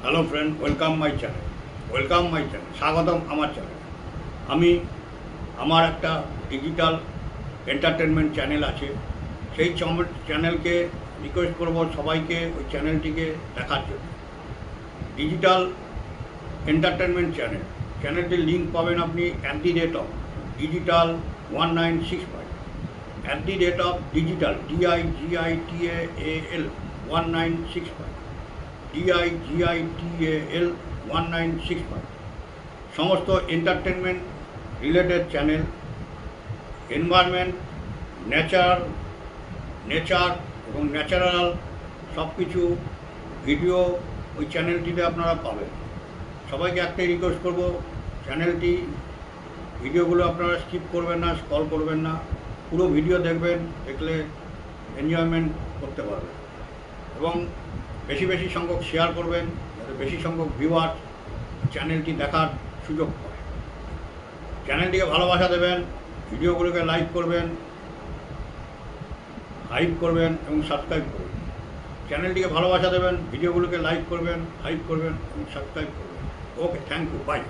Hello friend, welcome my channel. স্বাগতম আমার channel. আমি আমার একটা ডিজিটাল এন্টারটেনমেন্ট চ্যানেল আছে। সেই চ্যানেলকে রিকোয়েস্ট করব সবাইকে ওই চ্যানেলটিকে দেখার জন্য। ডিজিটাল এন্টারটেনমেন্ট চ্যানেলটির লিঙ্ক পাবেন আপনি @digital 1965 @digital DIGITAL 1965 DIGITAL 1965 সমস্ত entertainment related channel, environment, nature এবং ন্যাচারাল সব কিছু ভিডিও ওই চ্যানেলটিতে আপনারা পাবেন। সবাইকে একটাই রিকোয়েস্ট করব, চ্যানেলটি ভিডিওগুলো আপনারা স্কিপ করবেন না, স্ক্রল করবেন না, পুরো ভিডিও দেখবেন। দেখলে এনজয়মেন্ট করতে পারবেন এবং বেশি বেশি সংখ্যক শেয়ার করবেন, যাতে বেশি সংখ্যক ভিউয়ার চ্যানেলটি দেখার সুযোগ পায়। চ্যানেলটিকে ভালোবাসা দেবেন, ভিডিওগুলোকে লাইক করবেন, হাইপ করবেন এবং সাবস্ক্রাইব করবেন। চ্যানেলটিকে ভালোবাসা দেবেন, ভিডিওগুলোকে লাইক করবেন, হাইপ করবেন এবং সাবস্ক্রাইব করবেন। ওকে, থ্যাংক ইউ, বাই।